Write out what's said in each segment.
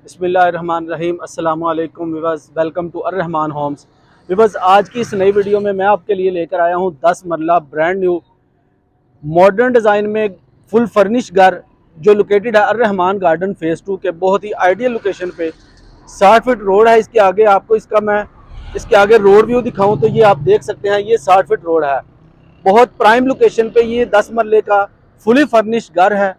बिस्मिल्लाहिर्रहमानिर्रहीम। अस्सलामु अलैकुम viewers, welcome to Arrahman homes. Viewers, आज की इस नई वीडियो में मैं आपके लिए लेकर आया हूं 10 मरला ब्रांड न्यू मॉडर्न डिज़ाइन में फुल फर्निश घर जो लोकेटेड है अर्रहमान गार्डन फेज़ 2 के बहुत ही आइडियल लोकेशन पे। 60 फीट रोड है इसके आगे। आपको इसके आगे रोड व्यू दिखाऊं तो ये आप देख सकते हैं, ये 60 फीट रोड है। बहुत प्राइम लोकेशन पे ये 10 मरले का फुली फर्निश घर है।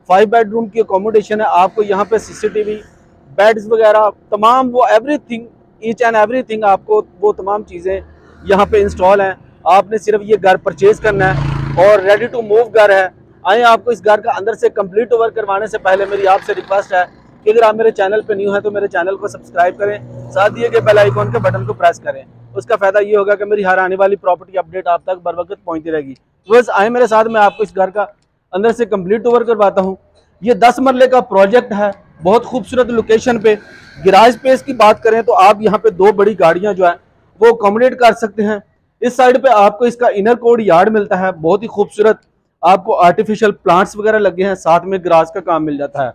5 बेडरूम की अकोमोडेशन है। आपको यहाँ पे CCTV, बेड्स वगैरह तमाम वो एवरीथिंग, ईच एंड एवरीथिंग, आपको वो तमाम चीज़ें यहाँ पे इंस्टॉल हैं। आपने सिर्फ ये घर परचेज करना है और रेडी टू मूव घर है। आए आपको इस घर का अंदर से कंप्लीट ओवर करवाने से पहले मेरी आपसे रिक्वेस्ट है कि अगर आप मेरे चैनल पे न्यू हैं तो मेरे चैनल को सब्सक्राइब करें, साथ दिए गए बेल आइकॉन के बटन को प्रेस करें। उसका फ़ायदा ये होगा कि मेरी हर आने वाली प्रॉपर्टी अपडेट आप तक बर वक्त पहुँचती रहेगी। बस आए मेरे साथ, मैं आपको इस घर का अंदर से कंप्लीट ओवर करवाता हूँ। ये 10 मरले का प्रोजेक्ट है, बहुत खूबसूरत लोकेशन पे। गैराज स्पेस की बात करें तो आप यहाँ पे 2 बड़ी गाड़ियाँ जो है वो अकोमोडेट कर सकते हैं। इस साइड पे आपको इसका इनर कोड यार्ड मिलता है, बहुत ही खूबसूरत। आपको आर्टिफिशियल प्लांट्स वगैरह लगे हैं, साथ में गैराज का काम मिल जाता है।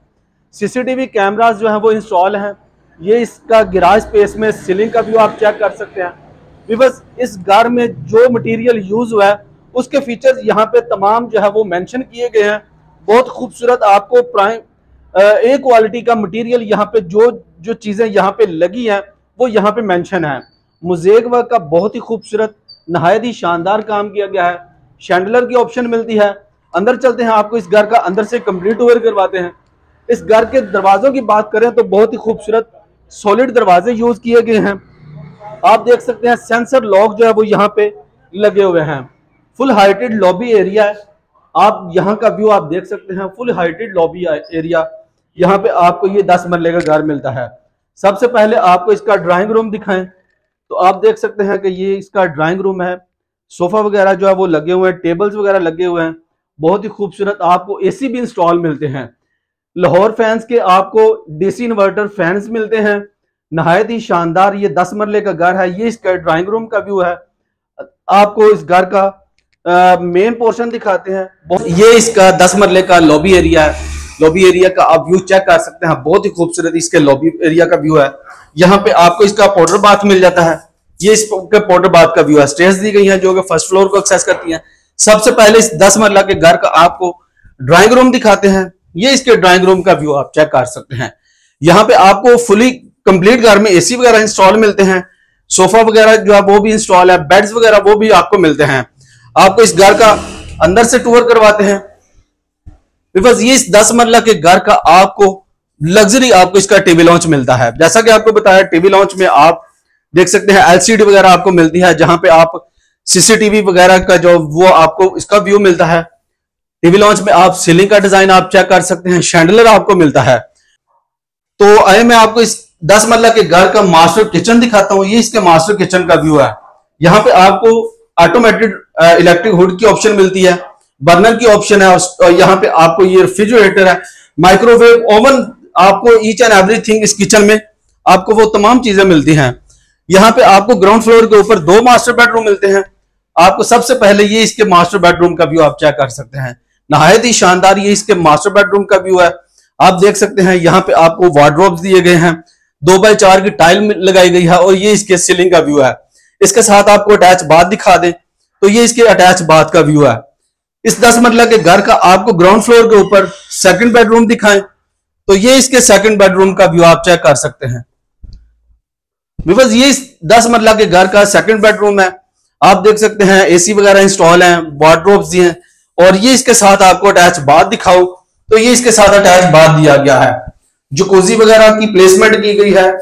CCTV कैमरास जो हैं वो इंस्टॉल हैं। ये इसका गैराज स्पेस में सीलिंग का व्यू आप चेक कर सकते हैं। बस इस घर में जो मटेरियल यूज हुआ है उसके फीचर्स यहाँ पे तमाम जो है वो मेंशन किए गए हैं। बहुत खूबसूरत आपको प्राइम ए क्वालिटी का मटेरियल यहाँ पे जो चीजें यहाँ पे लगी हैं वो यहाँ पे मेंशन है। मोज़ेक वर्क का बहुत ही खूबसूरत नहायत ही शानदार काम किया गया है। शैंडलर की ऑप्शन मिलती है। अंदर चलते हैं, आपको इस घर का अंदर से कंप्लीट ओवर करवाते हैं। इस घर के दरवाजों की बात करें तो बहुत ही खूबसूरत सॉलिड दरवाजे यूज किए गए हैं। आप देख सकते हैं सेंसर लॉक जो है वो यहाँ पे लगे हुए हैं। फुल हाइटेड लॉबी एरिया है। आप यहाँ का व्यू आप देख सकते हैं, फुल हाइटेड लॉबी एरिया। यहाँ पे आपको ये 10 मरले का घर मिलता है। सबसे पहले आपको इसका ड्राइंग रूम दिखाएं तो आप देख सकते हैं कि ये इसका ड्राइंग रूम है। सोफा वगैरह जो है वो लगे हुए हैं, टेबल्स वगैरह लगे हुए हैं। बहुत ही खूबसूरत आपको AC भी इंस्टॉल मिलते हैं। लाहौर फैंस के आपको DC इन्वर्टर फैंस मिलते हैं। नहायत ही शानदार ये 10 मरले का घर है। ये इसका ड्राइंग रूम का व्यू है। आपको इस घर का मेन पोर्शन दिखाते हैं। ये इसका 10 मरले का लॉबी एरिया है। लॉबी एरिया का आप व्यू चेक कर सकते हैं, बहुत ही खूबसूरत इसके लॉबी एरिया का व्यू है। यहाँ पे आपको इसका पाउडर बाथ मिल जाता है। ये इसके पाउडर बाथ का व्यू है। स्टेयर्स दी गई हैं जो कि फर्स्ट फ्लोर को एक्सेस करती हैं। सबसे पहले इस 10 मरला के घर का आपको ड्राइंग रूम दिखाते हैं। ये इसके ड्राइंग रूम का व्यू आप चेक कर सकते हैं। यहाँ पे आपको फुली कंप्लीट घर में AC वगैरह इंस्टॉल मिलते हैं। सोफा वगैरह जो है वो भी इंस्टॉल है। बेड्स वगैरह वो भी आपको मिलते हैं। आपको इस घर का अंदर से टूर करवाते हैं। बिकॉज ये इस 10 मरला के घर का आपको लग्जरी आपको इसका टीवी लॉन्च मिलता है। जैसा कि आपको बताया, टीवी लॉन्च में आप देख सकते हैं LCD वगैरह आपको मिलती है, जहां पे आप CCTV वगैरह का जो वो आपको इसका व्यू मिलता है। टीवी लॉन्च में आप सीलिंग का डिजाइन आप चेक कर सकते हैं। शैंडलर आपको मिलता है। तो आइए मैं आपको इस 10 मरला के घर का मास्टर किचन दिखाता हूं। ये इसके मास्टर किचन का व्यू है। यहाँ पे आपको ऑटोमेटेड इलेक्ट्रिक हुड की ऑप्शन मिलती है, बर्नर की ऑप्शन है, और यहाँ पे आपको ये रेफ्रिजरेटर है, माइक्रोवेव ओवन, आपको ईच एंड एवरीथिंग इस किचन में आपको वो तमाम चीजें मिलती हैं। यहाँ पे आपको ग्राउंड फ्लोर के ऊपर 2 मास्टर बेडरूम मिलते हैं। आपको सबसे पहले ये इसके मास्टर बेडरूम का व्यू आप चेक कर सकते हैं। नहायत ही शानदार ये इसके मास्टर बेडरूम का व्यू है। आप देख सकते हैं यहाँ पे आपको वार्डरोब्स दिए गए हैं, 2x4 की टाइल लगाई गई है, और ये इसके सीलिंग का व्यू है। इसके साथ आपको अटैच बाथ दिखा दें तो ये इसके अटैच बाथ का व्यू है। इस 10 मरला के घर का आपको ग्राउंड फ्लोर के ऊपर सेकंड बेडरूम दिखाएं तो ये इसके सेकंड बेडरूम का व्यू आप चेक कर सकते हैं। बिकॉज ये इस 10 मरला के घर का सेकंड बेडरूम है। आप देख सकते हैं AC वगैरह इंस्टॉल हैं, वार्डरोब्स दिए हैं, और ये इसके साथ आपको अटैच बाथ दिखाओ तो ये इसके साथ अटैच बाथ दिया गया है। जकूजी वगैरह की प्लेसमेंट की गई है,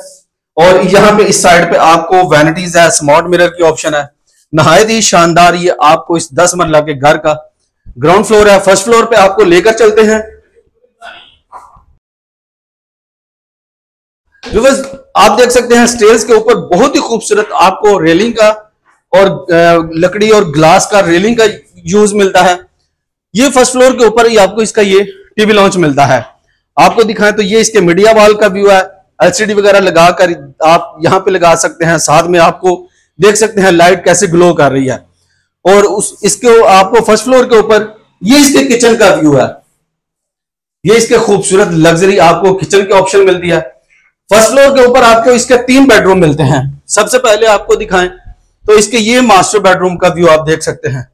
और यहाँ पे इस साइड पे आपको वैनिटीज है, स्मार्ट मिरर की ऑप्शन है। नहायत ही शानदार ये आपको इस 10 मरला के घर का ग्राउंड फ्लोर है। फर्स्ट फ्लोर पे आपको लेकर चलते हैं। आप देख सकते हैं स्टेयर्स के ऊपर बहुत ही खूबसूरत आपको रेलिंग का और लकड़ी और ग्लास का रेलिंग का यूज मिलता है। ये फर्स्ट फ्लोर के ऊपर ही आपको इसका ये टीवी लॉन्च मिलता है। आपको दिखाएं तो ये इसके मीडिया वॉल का व्यू है। LCD वगैरह लगाकर आप यहाँ पे लगा सकते हैं। साथ में आपको देख सकते हैं लाइट कैसे ग्लो कर रही है। और इसके आपको फर्स्ट फ्लोर के ऊपर ये इसके किचन का व्यू है। ये इसके खूबसूरत लग्जरी आपको किचन की ऑप्शन मिलती है। फर्स्ट फ्लोर के ऊपर आपको इसके 3 बेडरूम मिलते हैं। सबसे पहले आपको दिखाएं तो इसके ये मास्टर बेडरूम का व्यू आप देख सकते हैं।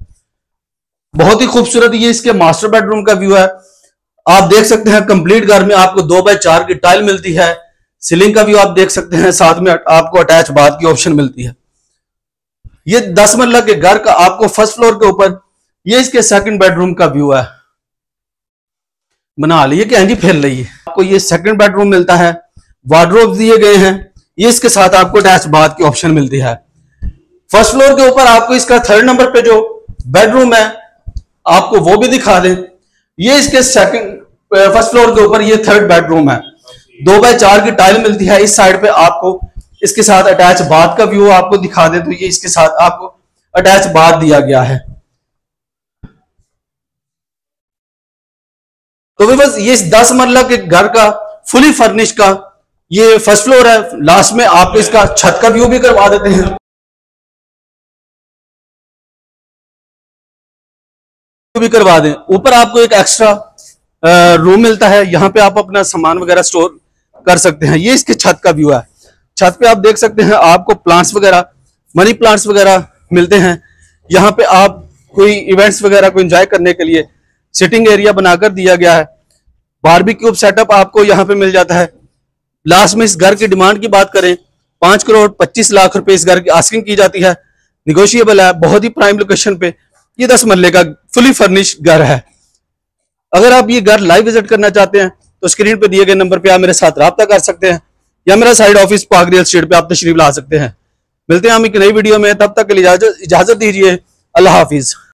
बहुत ही खूबसूरत ये इसके मास्टर बेडरूम का व्यू है। आप देख सकते हैं कंप्लीट घर में आपको 2x4 की टाइल मिलती है। सीलिंग का व्यू आप देख सकते हैं, साथ में आपको अटैच बाथ की ऑप्शन मिलती है। ये 10 मरला के घर का आपको फर्स्ट फ्लोर के ऊपर ये इसके सेकंड बेडरूम का व्यू है। बना लिए कि जी फैल रही है। आपको ये सेकंड बेडरूम मिलता है, वार्डरोब दिए गए हैं। ये इसके साथ आपको अटैच बाथ की ऑप्शन मिलती है। फर्स्ट फ्लोर के ऊपर आपको इसका 3rd नंबर पे जो बेडरूम है आपको वो भी दिखा दें। ये इसके फर्स्ट फ्लोर के ऊपर ये 3rd बेडरूम है। 2x4 की टाइल मिलती है। इस साइड पे आपको इसके साथ अटैच बाथ का व्यू आपको दिखा दें तो ये इसके साथ आपको अटैच बाथ दिया गया है। तो बस ये 10 मरला के घर का फुली फर्निश का ये फर्स्ट फ्लोर है। लास्ट में आपको इसका छत का व्यू भी करवा देते हैं, भी करवा दें। ऊपर आपको एक एक्स्ट्रा रूम मिलता है, यहां पे आप अपना सामान वगैरह स्टोर कर सकते हैं। ये इसके छत का व्यू है। छत पे आप देख सकते हैं आपको प्लांट्स वगैरह, मनी प्लांट्स वगैरह मिलते हैं। यहाँ पे आप कोई इवेंट्स वगैरह को एंजॉय करने के लिए सिटिंग एरिया बनाकर दिया गया है। बारबेक्यू सेटअप आपको यहाँ पे मिल जाता है। लास्ट में इस घर की डिमांड की बात करें 5 करोड़ 25 लाख रुपए इस घर की आस्किंग की जाती है। निगोशिएबल है। बहुत ही प्राइम लोकेशन पे ये 10 मरले का फुली फर्निश घर है। अगर आप ये घर लाइव विजिट करना चाहते हैं तो स्क्रीन पे दिए गए नंबर पे आप मेरे साथ राब्ता कर सकते हैं या मेरा side office park real estate पे आप तशरीफ ला सकते हैं। मिलते हैं हम एक नई वीडियो में, तब तक के लिए इजाजत दीजिए। अल्लाह हाफिज।